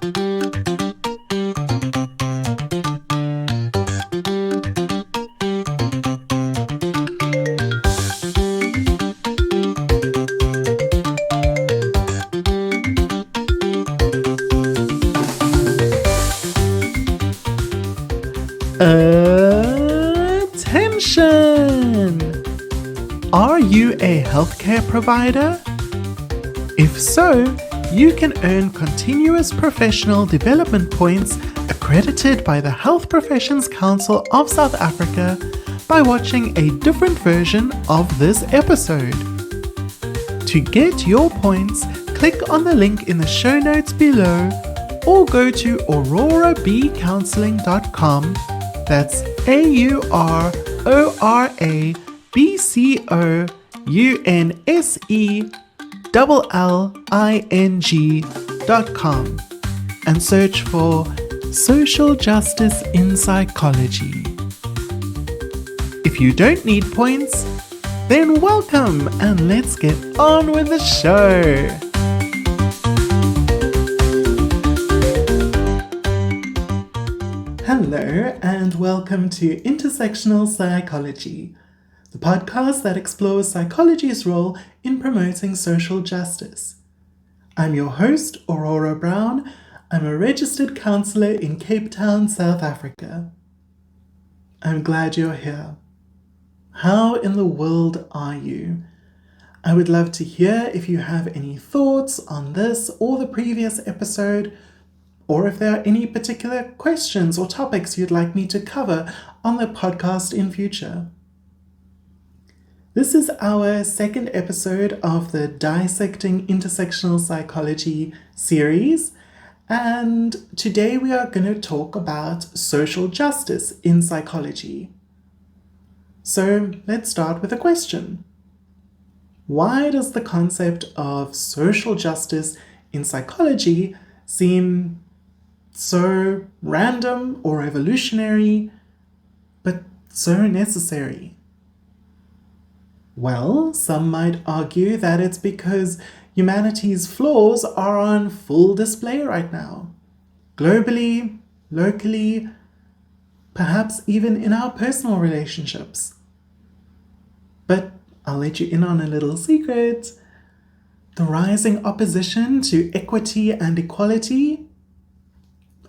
Attention! Are you a healthcare provider? If so, you can earn continuous professional development points accredited by the Health Professions Council of South Africa by watching a different version of this episode. To get your points, click on the link in the show notes below or go to aurorabcounselling.com. That's AURORABCOUNSELLING.com and search for Social Justice in Psychology. If you don't need points, then welcome and let's get on with the show. Hello and welcome to Intersectional Psychology, the podcast that explores psychology's role in promoting social justice. I'm your host, Aurora Brown. I'm a registered counsellor in Cape Town, South Africa. I'm glad you're here. How in the world are you? I would love to hear if you have any thoughts on this or the previous episode, or if there are any particular questions or topics you'd like me to cover on the podcast in future. This is our second episode of the Dissecting Intersectional Psychology series, and today we are going to talk about social justice in psychology. So let's start with a question. Why does the concept of social justice in psychology seem so random or evolutionary, but so necessary? Well, some might argue that it's because humanity's flaws are on full display right now. Globally, locally, perhaps even in our personal relationships. But I'll let you in on a little secret. The rising opposition to equity and equality,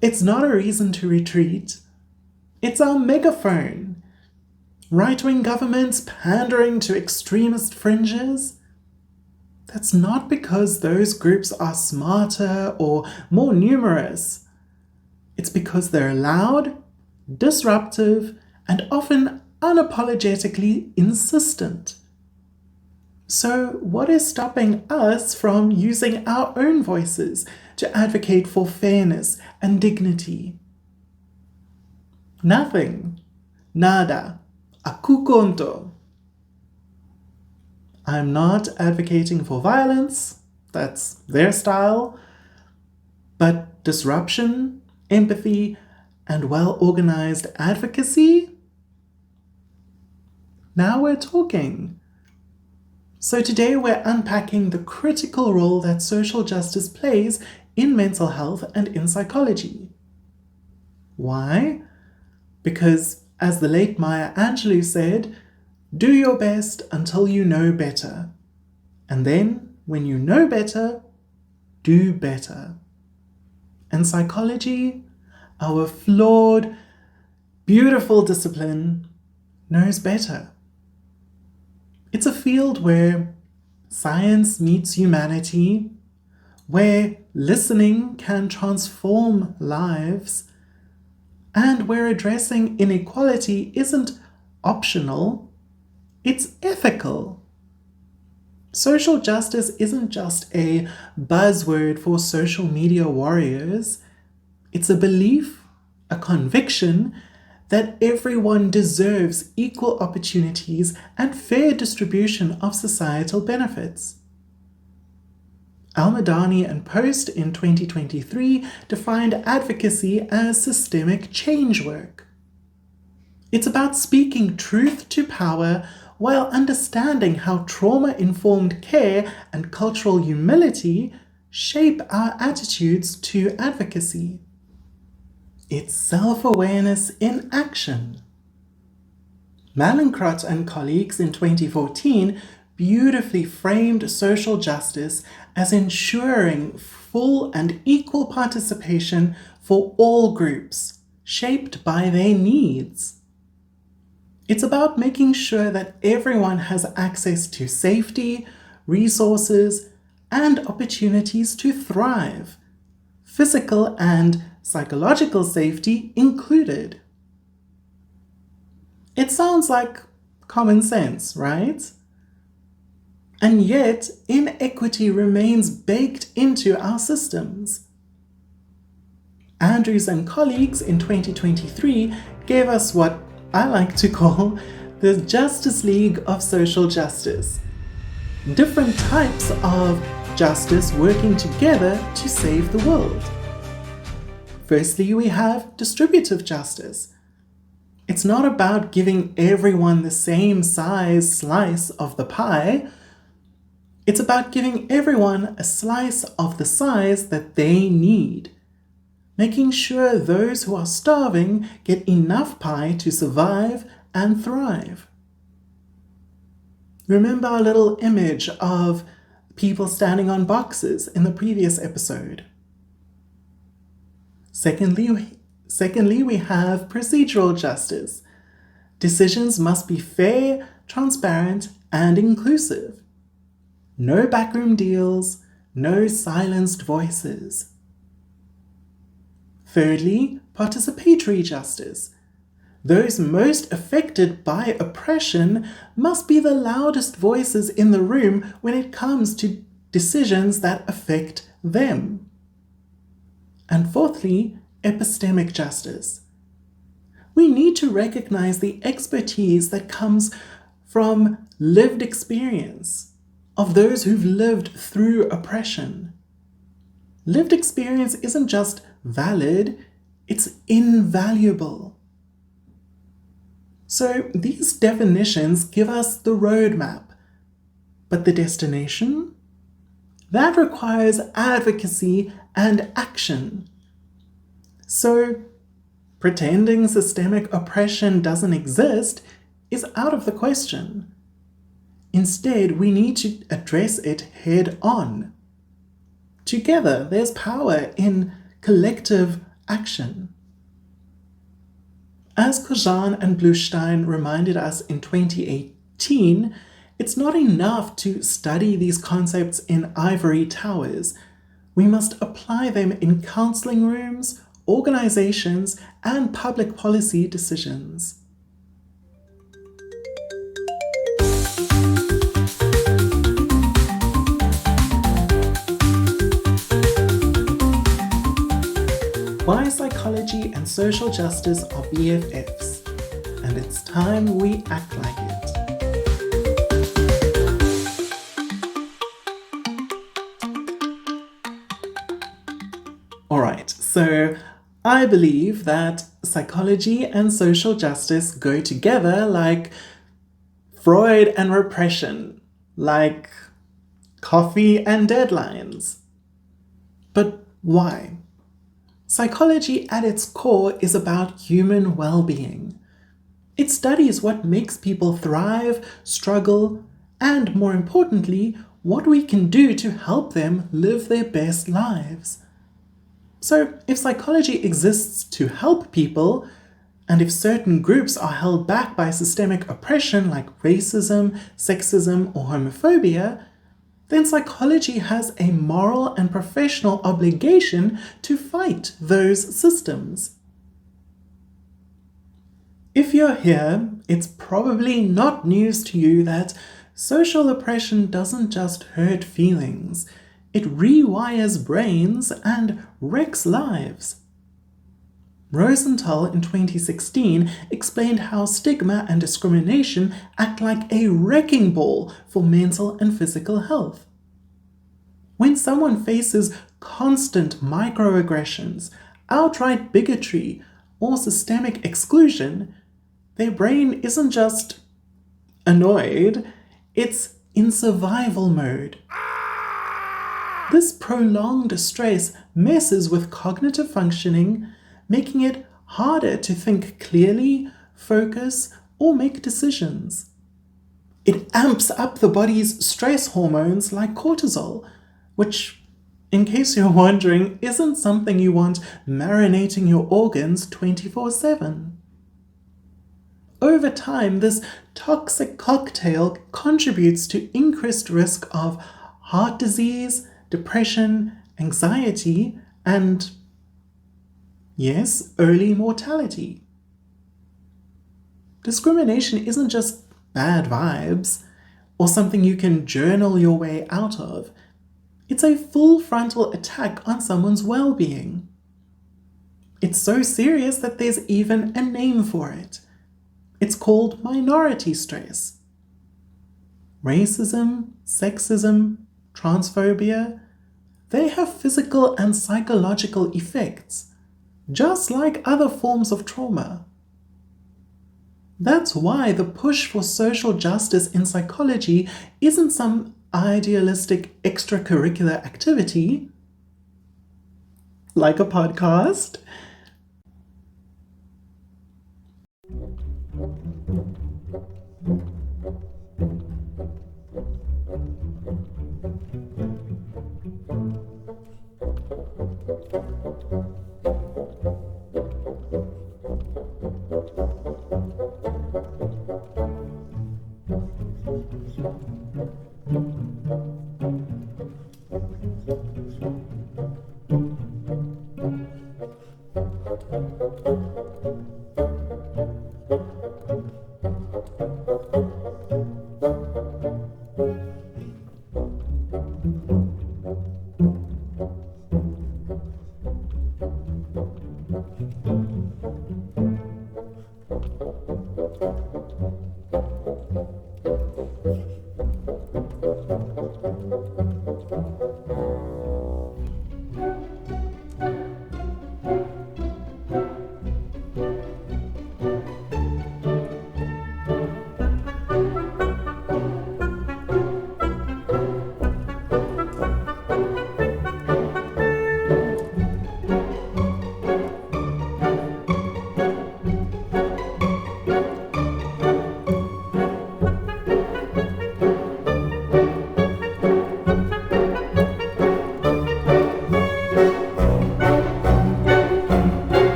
it's not a reason to retreat. It's our megaphone. Right-wing governments pandering to extremist fringes. That's not because those groups are smarter or more numerous. It's because they're loud, disruptive, and often unapologetically insistent. So what is stopping us from using our own voices to advocate for fairness and dignity? Nothing. Nada. Akukonto. I'm not advocating for violence, that's their style, but disruption, empathy, and well-organized advocacy? Now we're talking. So today we're unpacking the critical role that social justice plays in mental health and in psychology. Why? Because, as the late Maya Angelou said, do your best until you know better. And then, when you know better, do better. And psychology, our flawed, beautiful discipline, knows better. It's a field where science meets humanity, where listening can transform lives, and where addressing inequality isn't optional, it's ethical. Social justice isn't just a buzzword for social media warriors. It's a belief, a conviction, that everyone deserves equal opportunities and fair distribution of societal benefits. Al-Madani and Post in 2023 defined advocacy as systemic change work. It's about speaking truth to power while understanding how trauma-informed care and cultural humility shape our attitudes to advocacy. It's self-awareness in action. Mallinckrodt and colleagues in 2014 beautifully framed social justice as ensuring full and equal participation for all groups, shaped by their needs. It's about making sure that everyone has access to safety, resources, and opportunities to thrive, physical and psychological safety included. It sounds like common sense, right? And yet, inequity remains baked into our systems. Andrews and colleagues in 2023 gave us what I like to call the Justice League of Social Justice. Different types of justice working together to save the world. Firstly, we have distributive justice. It's not about giving everyone the same size slice of the pie. It's about giving everyone a slice of the size that they need, making sure those who are starving get enough pie to survive and thrive. Remember our little image of people standing on boxes in the previous episode. Secondly, we have procedural justice. Decisions must be fair, transparent, and inclusive. No backroom deals, no silenced voices. Thirdly, participatory justice. Those most affected by oppression must be the loudest voices in the room when it comes to decisions that affect them. And fourthly, epistemic justice. We need to recognize the expertise that comes from lived experience of those who've lived through oppression. Lived experience isn't just valid, it's invaluable. So these definitions give us the roadmap, but the destination? That requires advocacy and action. So pretending systemic oppression doesn't exist is out of the question. Instead, we need to address it head on. Together, there's power in collective action. As Kojan and Bluestein reminded us in 2018, it's not enough to study these concepts in ivory towers. We must apply them in counseling rooms, organizations, and public policy decisions. Why psychology and social justice are BFFs, and it's time we act like it. Alright, so I believe that psychology and social justice go together like Freud and repression, like coffee and deadlines. But why? Psychology at its core is about human well-being. It studies what makes people thrive, struggle, and more importantly, what we can do to help them live their best lives. So if psychology exists to help people, and if certain groups are held back by systemic oppression like racism, sexism, or homophobia, then psychology has a moral and professional obligation to fight those systems. If you're here, it's probably not news to you that social oppression doesn't just hurt feelings, it rewires brains and wrecks lives. Rosenthal in 2016 explained how stigma and discrimination act like a wrecking ball for mental and physical health. When someone faces constant microaggressions, outright bigotry, or systemic exclusion, their brain isn't just annoyed, it's in survival mode. This prolonged stress messes with cognitive functioning, making it harder to think clearly, focus, or make decisions. It amps up the body's stress hormones like cortisol, which, in case you're wondering, isn't something you want marinating your organs 24/7. Over time, this toxic cocktail contributes to increased risk of heart disease, depression, anxiety, and, yes, early mortality. Discrimination isn't just bad vibes or something you can journal your way out of. It's a full frontal attack on someone's well-being. It's so serious that there's even a name for it. It's called minority stress. Racism, sexism, transphobia, they have physical and psychological effects, just like other forms of trauma. That's why the push for social justice in psychology isn't some idealistic extracurricular activity, like a podcast.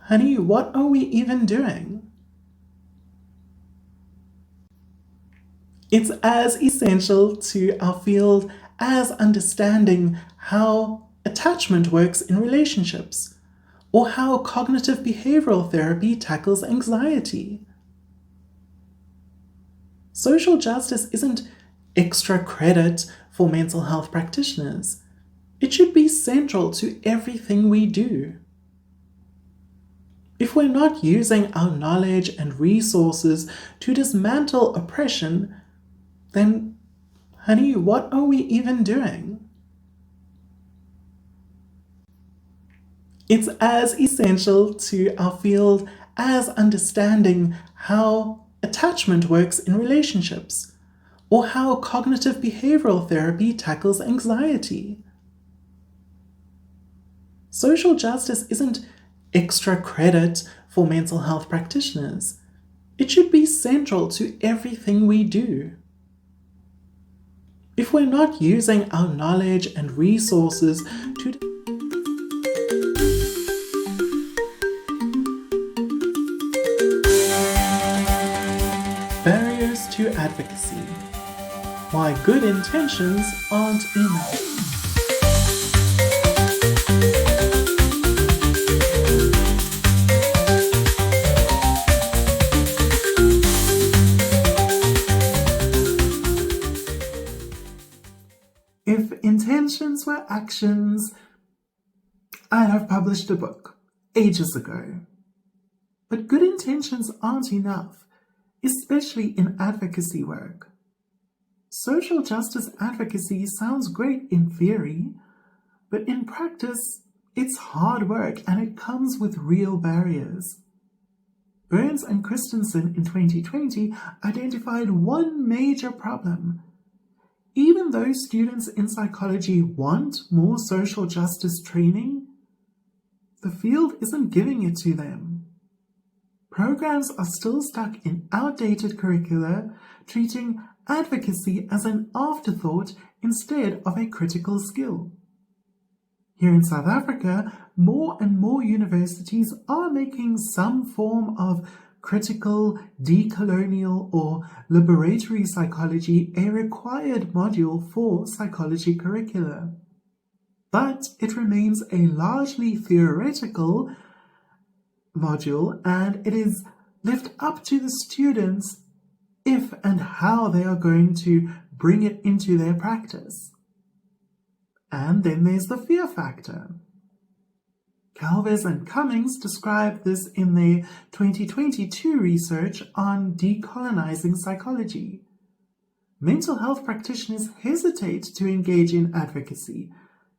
Honey, what are we even doing? It's as essential to our field as understanding how attachment works in relationships, or how cognitive behavioral therapy tackles anxiety. Social justice isn't extra credit for mental health practitioners. It should be central to everything we do. If we're not using our knowledge and resources to dismantle oppression, then, honey, what are we even doing? It's as essential to our field as understanding how attachment works in relationships, or how cognitive behavioral therapy tackles anxiety. Social justice isn't extra credit for mental health practitioners. It should be central to everything we do. If we're not using our knowledge and resources to barriers to advocacy. Why good intentions aren't enough. If intentions were actions, I'd have published a book ages ago. But good intentions aren't enough, especially in advocacy work. Social justice advocacy sounds great in theory, but in practice, it's hard work and it comes with real barriers. Burns and Christensen in 2020 identified one major problem. Even though students in psychology want more social justice training, the field isn't giving it to them. Programs are still stuck in outdated curricula, treating advocacy as an afterthought instead of a critical skill. Here in South Africa, more and more universities are making some form of critical, decolonial, or liberatory psychology a required module for psychology curricula. But it remains a largely theoretical module, and it is left up to the students if and how they are going to bring it into their practice. And then there's the fear factor. Calvez and Cummings described this in their 2022 research on decolonizing psychology. Mental health practitioners hesitate to engage in advocacy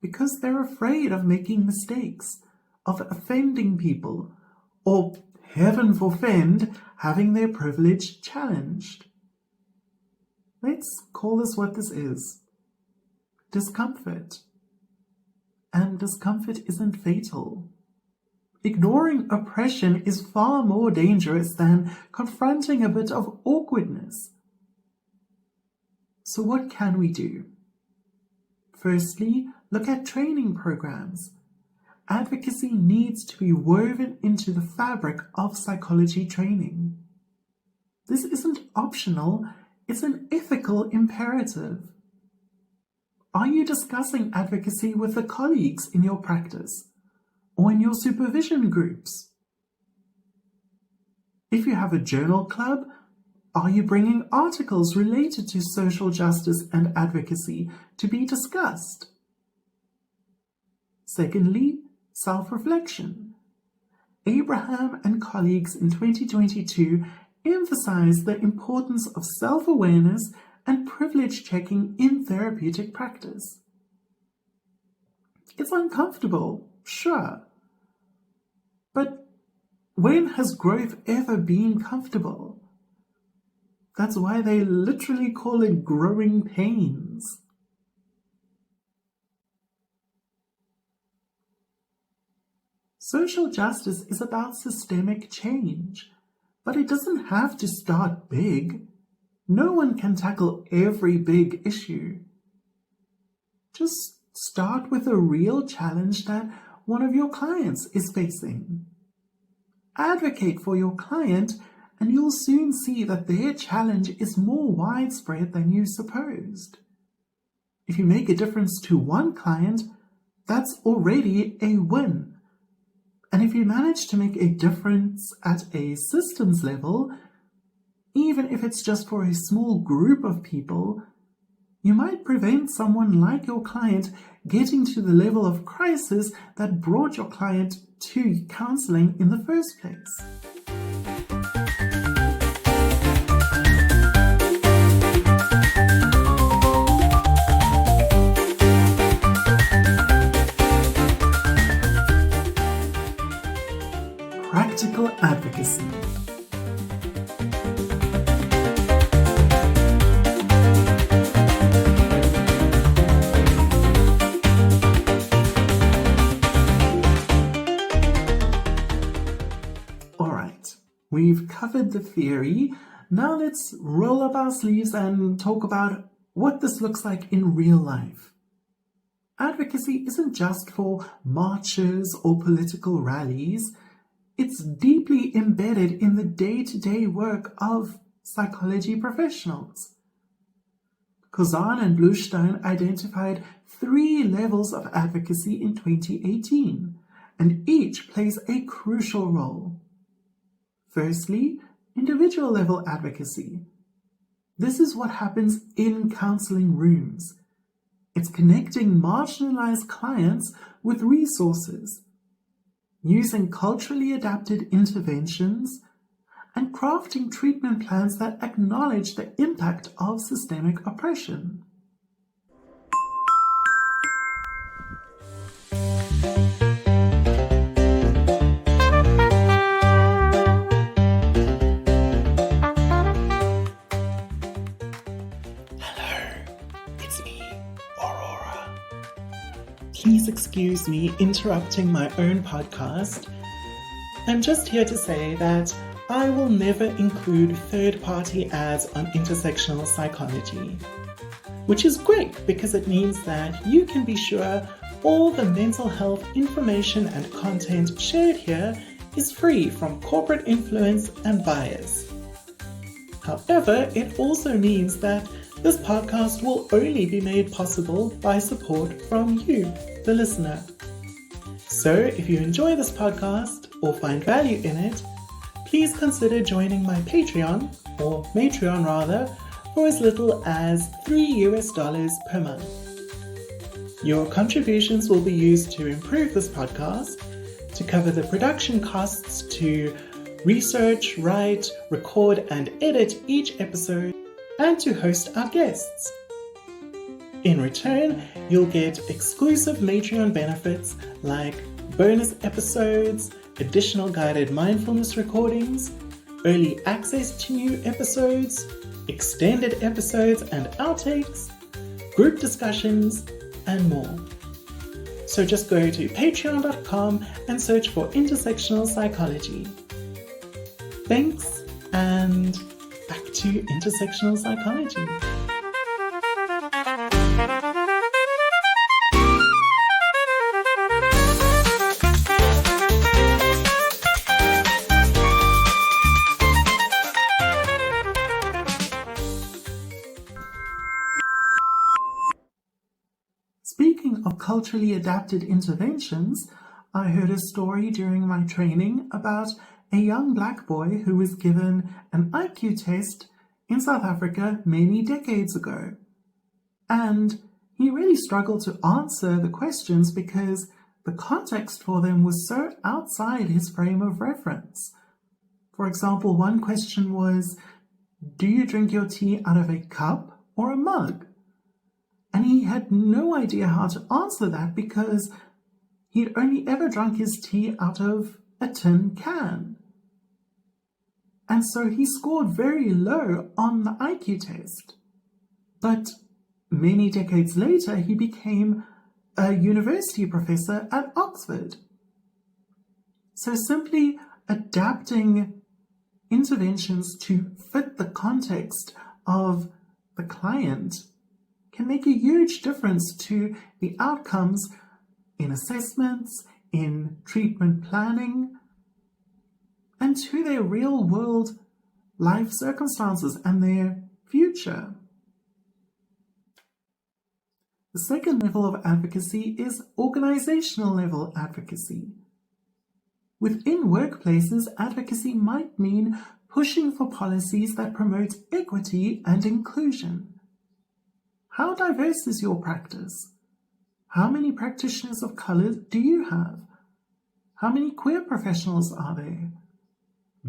because they're afraid of making mistakes, of offending people, or, heaven forfend, having their privilege challenged. Let's call this what this is: discomfort. And discomfort isn't fatal. Ignoring oppression is far more dangerous than confronting a bit of awkwardness. So what can we do? Firstly, look at training programs. Advocacy needs to be woven into the fabric of psychology training. This isn't optional, it's an ethical imperative. Are you discussing advocacy with the colleagues in your practice or in your supervision groups? If you have a journal club, are you bringing articles related to social justice and advocacy to be discussed? Secondly, self-reflection. Abraham and colleagues in 2022 emphasized the importance of self-awareness and privilege checking in therapeutic practice. It's uncomfortable, sure. But when has growth ever been comfortable? That's why they literally call it growing pains. Social justice is about systemic change, but it doesn't have to start big. No one can tackle every big issue. Just start with a real challenge that one of your clients is facing. Advocate for your client, and you'll soon see that their challenge is more widespread than you supposed. If you make a difference to one client, that's already a win. And if you manage to make a difference at a systems level, even if it's just for a small group of people, you might prevent someone like your client getting to the level of crisis that brought your client to counselling in the first place. Practical advocacy. We've covered the theory. Now let's roll up our sleeves and talk about what this looks like in real life. Advocacy isn't just for marches or political rallies. It's deeply embedded in the day-to-day work of psychology professionals. Kozan and Bluestein identified 3 levels of advocacy in 2018, and each plays a crucial role. Firstly, individual level advocacy. This is what happens in counseling rooms. It's connecting marginalized clients with resources, using culturally adapted interventions, and crafting treatment plans that acknowledge the impact of systemic oppression. Please excuse me interrupting my own podcast. I'm just here to say that I will never include third-party ads on intersectional psychology, which is great because it means that you can be sure all the mental health information and content shared here is free from corporate influence and bias. However, it also means that this podcast will only be made possible by support from you, the listener. So if you enjoy this podcast or find value in it, please consider joining my Patreon, or Matreon rather, for as little as $3 per month. Your contributions will be used to improve this podcast, to cover the production costs to research, write, record and edit each episode, and to host our guests. In return, you'll get exclusive Matreon benefits like bonus episodes, additional guided mindfulness recordings, early access to new episodes, extended episodes and outtakes, group discussions, and more. So just go to patreon.com and search for Intersectional Psychology. Thanks, and back to Intersectional Psychology. Speaking of culturally adapted interventions, I heard a story during my training about a young black boy who was given an IQ test in South Africa many decades ago. And he really struggled to answer the questions because the context for them was so outside his frame of reference. For example, one question was, do you drink your tea out of a cup or a mug? And he had no idea how to answer that because he'd only ever drunk his tea out of a tin can. And so he scored very low on the IQ test. But many decades later, he became a university professor at Oxford. So simply adapting interventions to fit the context of the client can make a huge difference to the outcomes in assessments, in treatment planning, and to their real-world life circumstances and their future. The second level of advocacy is organizational level advocacy. Within workplaces, advocacy might mean pushing for policies that promote equity and inclusion. How diverse is your practice? How many practitioners of color do you have? How many queer professionals are there?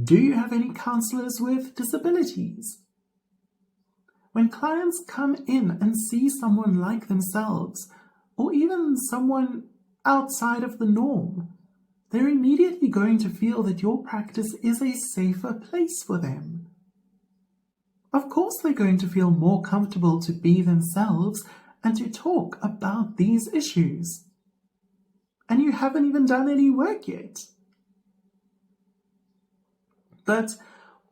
Do you have any counselors with disabilities? When clients come in and see someone like themselves, or even someone outside of the norm, they're immediately going to feel that your practice is a safer place for them. Of course, they're going to feel more comfortable to be themselves and to talk about these issues. And you haven't even done any work yet. But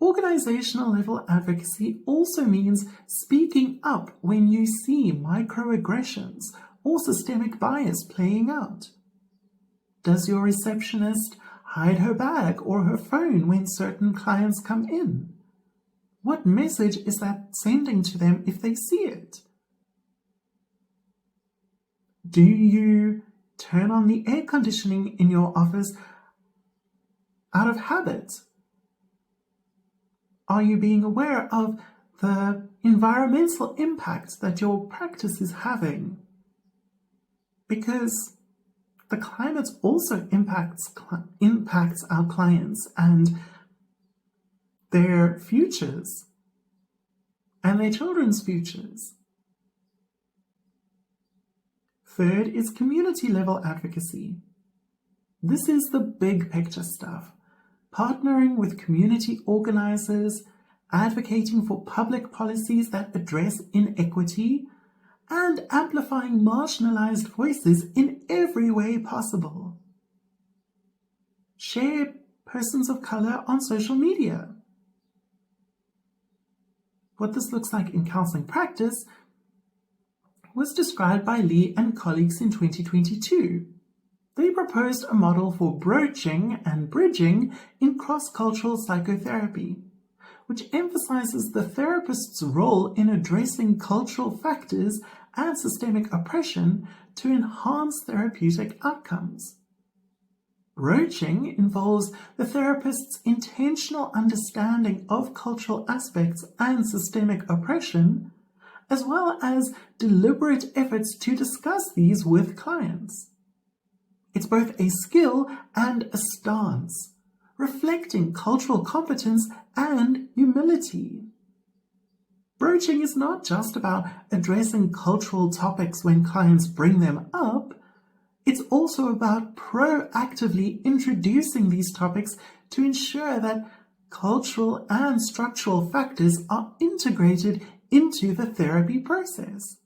Organizational level advocacy also means speaking up when you see microaggressions or systemic bias playing out. Does your receptionist hide her bag or her phone when certain clients come in? What message is that sending to them if they see it? Do you turn on the air conditioning in your office out of habit? Are you being aware of the environmental impact that your practice is having? Because the climate also impacts our clients and their futures and their children's futures. Third is community level advocacy. This is the big picture stuff. Partnering with community organizers, advocating for public policies that address inequity, and amplifying marginalized voices in every way possible. Share persons of color on social media. What this looks like in counseling practice was described by Lee and colleagues in 2022. They proposed a model for broaching and bridging in cross-cultural psychotherapy, which emphasizes the therapist's role in addressing cultural factors and systemic oppression to enhance therapeutic outcomes. Broaching involves the therapist's intentional understanding of cultural aspects and systemic oppression, as well as deliberate efforts to discuss these with clients. It's both a skill and a stance, reflecting cultural competence and humility. Broaching is not just about addressing cultural topics when clients bring them up. It's also about proactively introducing these topics to ensure that cultural and structural factors are integrated into the therapy process.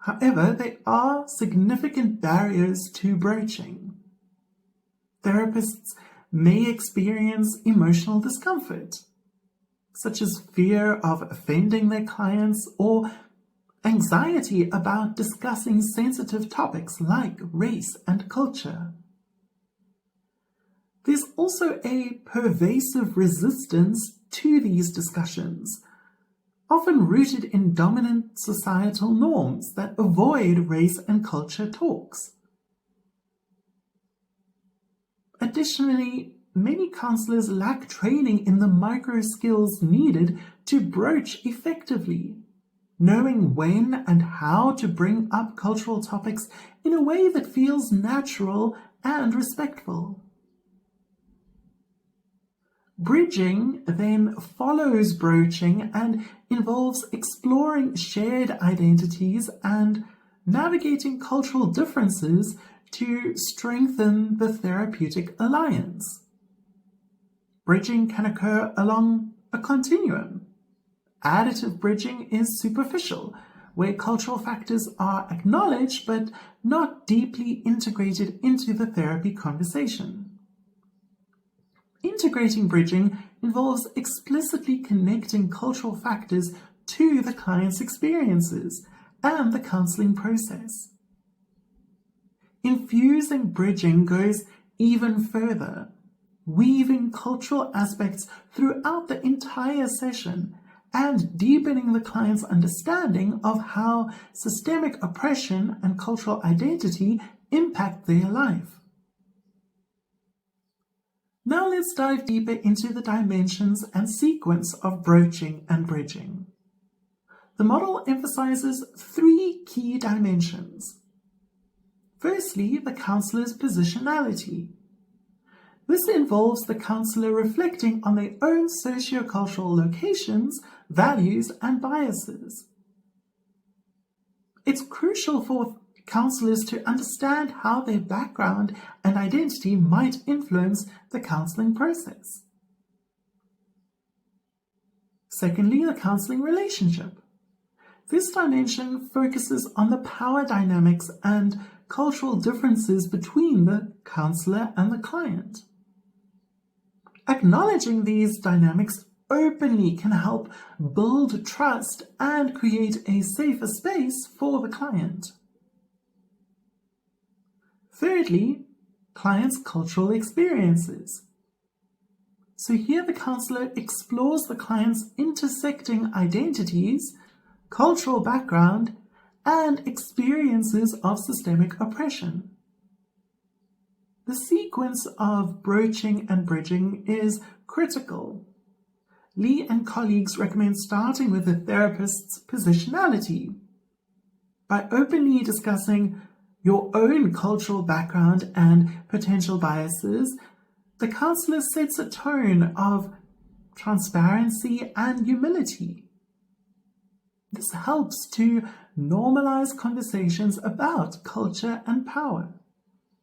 However, there are significant barriers to broaching. Therapists may experience emotional discomfort, such as fear of offending their clients or anxiety about discussing sensitive topics like race and culture. There's also a pervasive resistance to these discussions, often rooted in dominant societal norms that avoid race and culture talks. Additionally, many counselors lack training in the micro skills needed to broach effectively, knowing when and how to bring up cultural topics in a way that feels natural and respectful. Bridging then follows broaching and involves exploring shared identities and navigating cultural differences to strengthen the therapeutic alliance. Bridging can occur along a continuum. Additive bridging is superficial, where cultural factors are acknowledged but not deeply integrated into the therapy conversation. Integrating bridging involves explicitly connecting cultural factors to the client's experiences and the counseling process. Infusing bridging goes even further, weaving cultural aspects throughout the entire session and deepening the client's understanding of how systemic oppression and cultural identity impact their life. Now let's dive deeper into the dimensions and sequence of broaching and bridging. The model emphasizes three key dimensions. Firstly, the counselor's positionality. This involves the counselor reflecting on their own sociocultural locations, values, and biases. It's crucial for counselors to understand how their background and identity might influence the counseling process. Secondly, the counseling relationship. This dimension focuses on the power dynamics and cultural differences between the counselor and the client. Acknowledging these dynamics openly can help build trust and create a safer space for the client. Thirdly, client's cultural experiences. So here the counselor explores the client's intersecting identities, cultural background, and experiences of systemic oppression. The sequence of broaching and bridging is critical. Lee and colleagues recommend starting with the therapist's positionality. By openly discussing your own cultural background and potential biases, the counselor sets a tone of transparency and humility. This helps to normalize conversations about culture and power,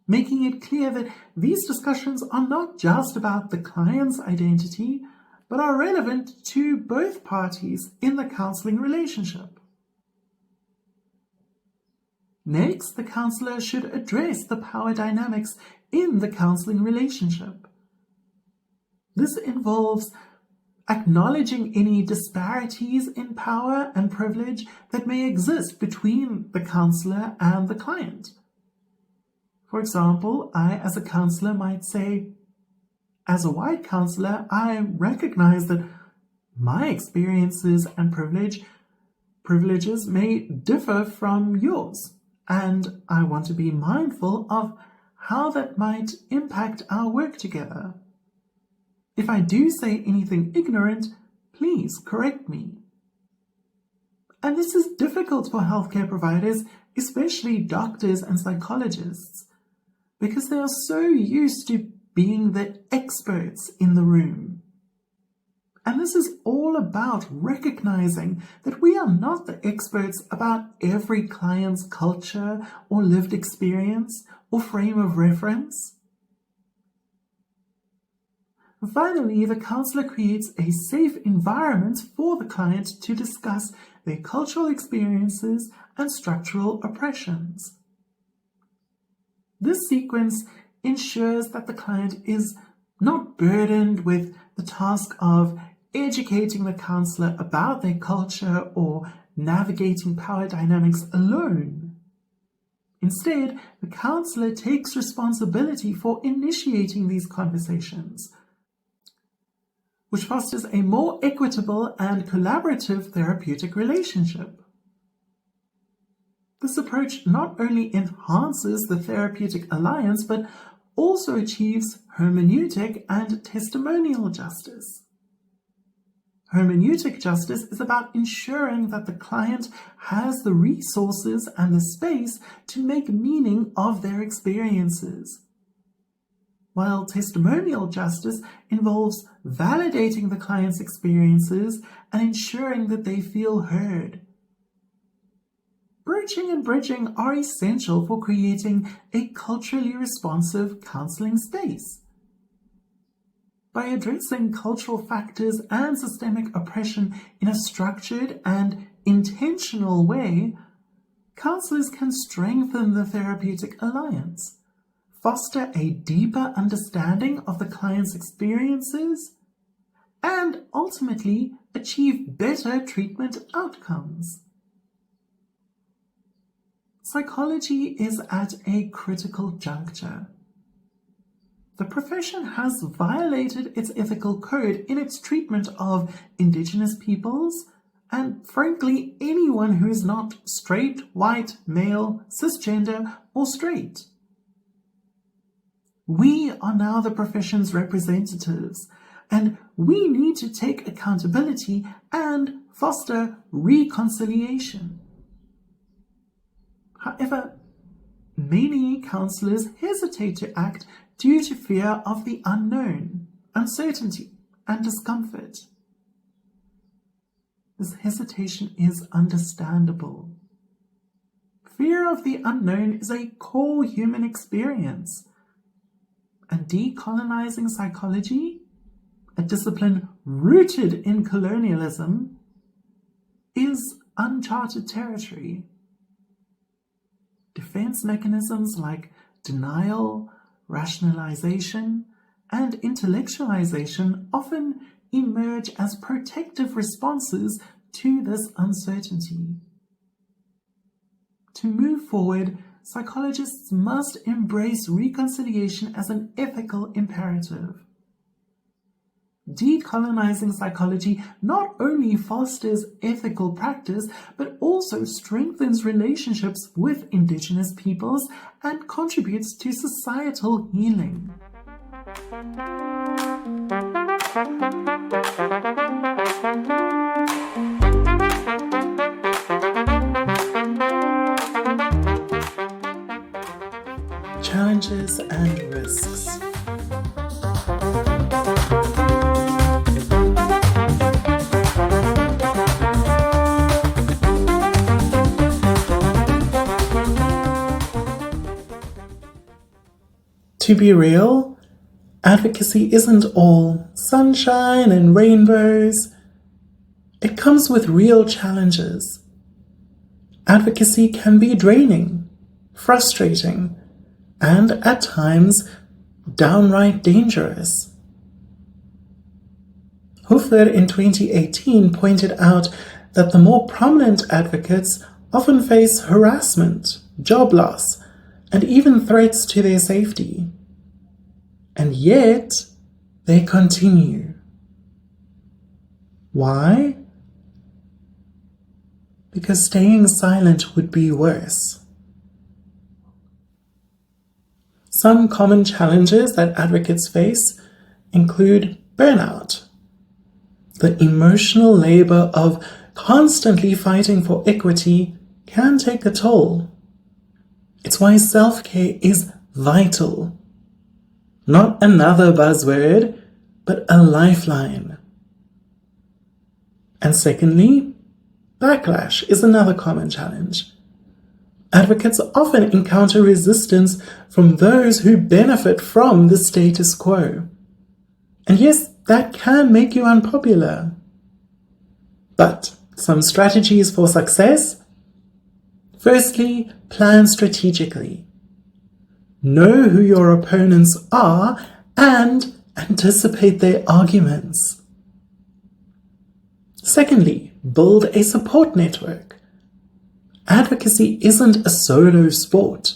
making it clear that these discussions are not just about the client's identity, but are relevant to both parties in the counseling relationship. Next, the counselor should address the power dynamics in the counseling relationship. This involves acknowledging any disparities in power and privilege that may exist between the counselor and the client. For example, I, as a counselor, might say, as a white counselor, I recognize that my experiences and privileges may differ from yours, and I want to be mindful of how that might impact our work together. If I do say anything ignorant, please correct me. And this is difficult for healthcare providers, especially doctors and psychologists, because they are so used to being the experts in the room. And this is all about recognizing that we are not the experts about every client's culture or lived experience or frame of reference. Finally, the counselor creates a safe environment for the client to discuss their cultural experiences and structural oppressions. This sequence ensures that the client is not burdened with the task of educating the counselor about their culture or navigating power dynamics alone. Instead, the counselor takes responsibility for initiating these conversations, which fosters a more equitable and collaborative therapeutic relationship. This approach not only enhances the therapeutic alliance, but also achieves hermeneutic and testimonial justice. Hermeneutic justice is about ensuring that the client has the resources and the space to make meaning of their experiences, while testimonial justice involves validating the client's experiences and ensuring that they feel heard. Broaching and bridging are essential for creating a culturally responsive counseling space. By addressing cultural factors and systemic oppression in a structured and intentional way, counselors can strengthen the therapeutic alliance, foster a deeper understanding of the client's experiences, and ultimately achieve better treatment outcomes. Psychology is at a critical juncture. The profession has violated its ethical code in its treatment of Indigenous peoples and, frankly, anyone who is not straight, white, male, cisgender, or straight. We are now the profession's representatives, and we need to take accountability and foster reconciliation. However, many counselors hesitate to act due to fear of the unknown, uncertainty, and discomfort. This hesitation is understandable. Fear of the unknown is a core human experience, and decolonizing psychology, a discipline rooted in colonialism, is uncharted territory. Defense mechanisms like denial, rationalization, and intellectualization often emerge as protective responses to this uncertainty. To move forward, psychologists must embrace reconciliation as an ethical imperative. Decolonizing psychology not only fosters ethical practice, but also strengthens relationships with indigenous peoples and contributes to societal healing. Challenges and risks. To be real, advocacy isn't all sunshine and rainbows. It comes with real challenges. Advocacy can be draining, frustrating, and at times downright dangerous. Hoofer in 2018 pointed out that the more prominent advocates often face harassment, job loss, and even threats to their safety. And yet, they continue. Why? Because staying silent would be worse. Some common challenges that advocates face include burnout, the emotional labor of constantly fighting for equity can take a toll. It's why self-care is vital. Not another buzzword, but a lifeline. And secondly, backlash is another common challenge. Advocates often encounter resistance from those who benefit from the status quo. And yes, that can make you unpopular. But some strategies for success? Firstly, plan strategically. Know who your opponents are and anticipate their arguments. Secondly, build a support network. Advocacy isn't a solo sport.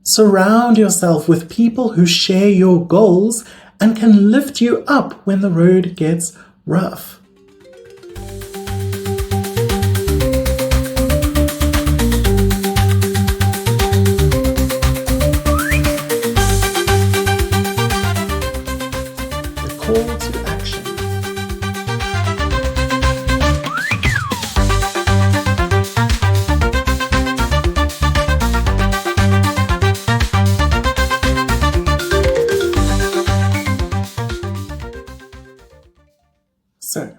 Surround yourself with people who share your goals and can lift you up when the road gets rough. Call to action. So,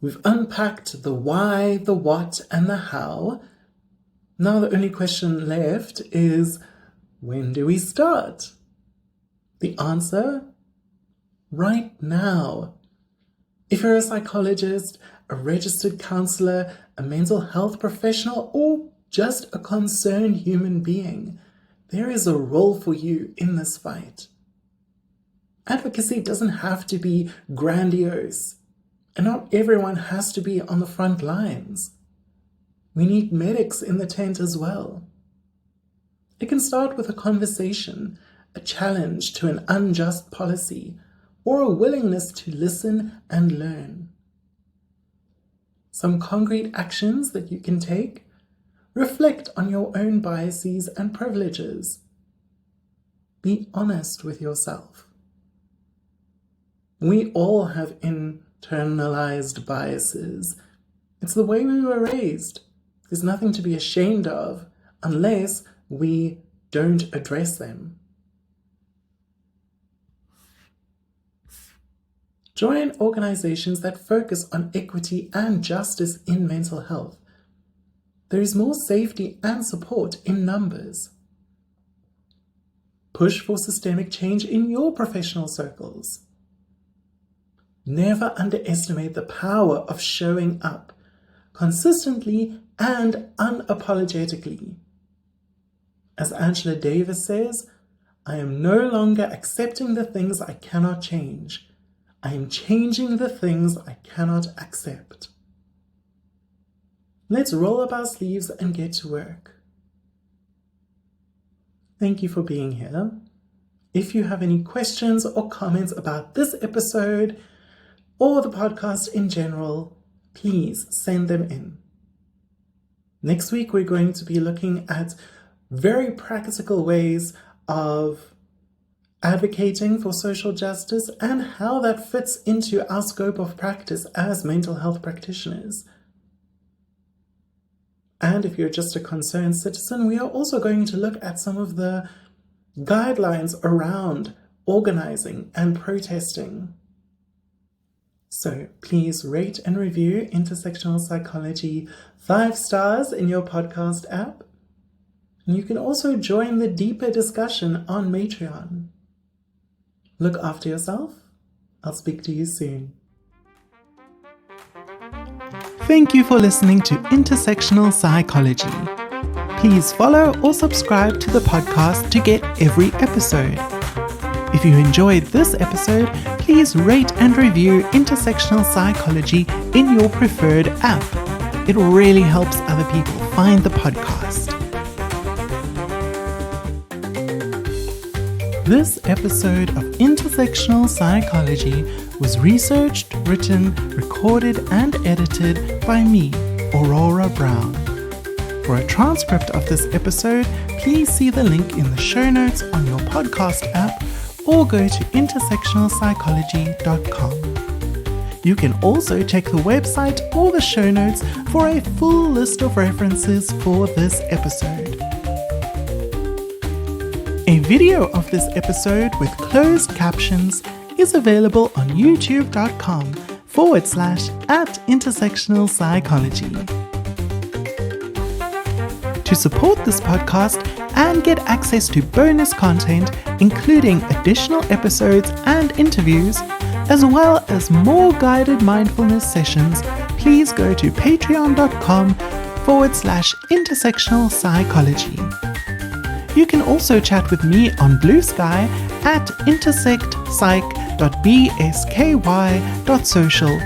we've unpacked the why, the what, and the how. Now the only question left is, when do we start? The answer? Right now. If you're a psychologist, a registered counselor, a mental health professional, or just a concerned human being, there is a role for you in this fight. Advocacy doesn't have to be grandiose, and not everyone has to be on the front lines. We need medics in the tent as well. It can start with a conversation, a challenge to an unjust policy, or a willingness to listen and learn. Some concrete actions that you can take: reflect on your own biases and privileges. Be honest with yourself. We all have internalized biases. It's the way we were raised. There's nothing to be ashamed of unless we don't address them. Join organizations that focus on equity and justice in mental health. There is more safety and support in numbers. Push for systemic change in your professional circles. Never underestimate the power of showing up consistently and unapologetically. As Angela Davis says, I am no longer accepting the things I cannot change. I am changing the things I cannot accept. Let's roll up our sleeves and get to work. Thank you for being here. If you have any questions or comments about this episode or the podcast in general, please send them in. Next week, we're going to be looking at very practical ways of advocating for social justice and how that fits into our scope of practice as mental health practitioners. And if you're just a concerned citizen, we are also going to look at some of the guidelines around organizing and protesting. So please rate and review Intersectional Psychology 5 stars in your podcast app. And you can also join the deeper discussion on Patreon. Look after yourself. I'll speak to you soon. Thank you for listening to Intersectional Psychology. Please follow or subscribe to the podcast to get every episode. If you enjoyed this episode, please rate and review Intersectional Psychology in your preferred app. It really helps other people find the podcast. This episode of Intersectional Psychology was researched, written, recorded, and edited by me, Aurora Brown. For a transcript of this episode, please see the link in the show notes on your podcast app or go to intersectionalpsychology.com. You can also check the website or the show notes for a full list of references for this episode. A video of this episode with closed captions is available on youtube.com/@intersectionalpsychology. To support this podcast and get access to bonus content, including additional episodes and interviews, as well as more guided mindfulness sessions, please go to patreon.com/intersectionalpsychology. You can also chat with me on Blue Sky at intersectpsy.bsky.social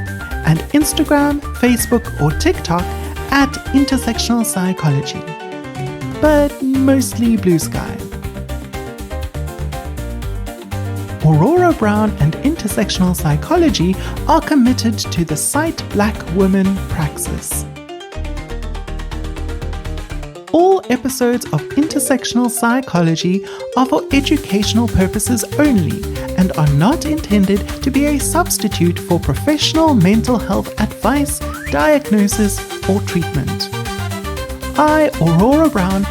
and Instagram, Facebook, or TikTok at Intersectional Psychology, but mostly Blue Sky. Aurora Brown and Intersectional Psychology are committed to the Sight Black Women Praxis. All episodes of Intersectional Psychology are for educational purposes only and are not intended to be a substitute for professional mental health advice, diagnosis, or treatment. I, Aurora Brown,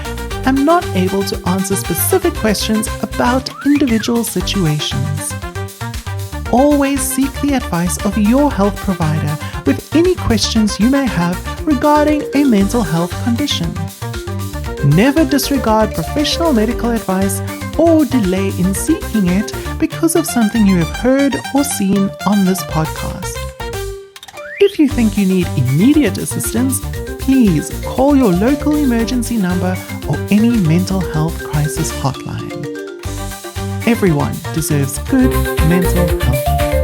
am not able to answer specific questions about individual situations. Always seek the advice of your health provider with any questions you may have regarding a mental health condition. Never disregard professional medical advice or delay in seeking it because of something you have heard or seen on this podcast. If you think you need immediate assistance, please call your local emergency number or any mental health crisis hotline. Everyone deserves good mental health.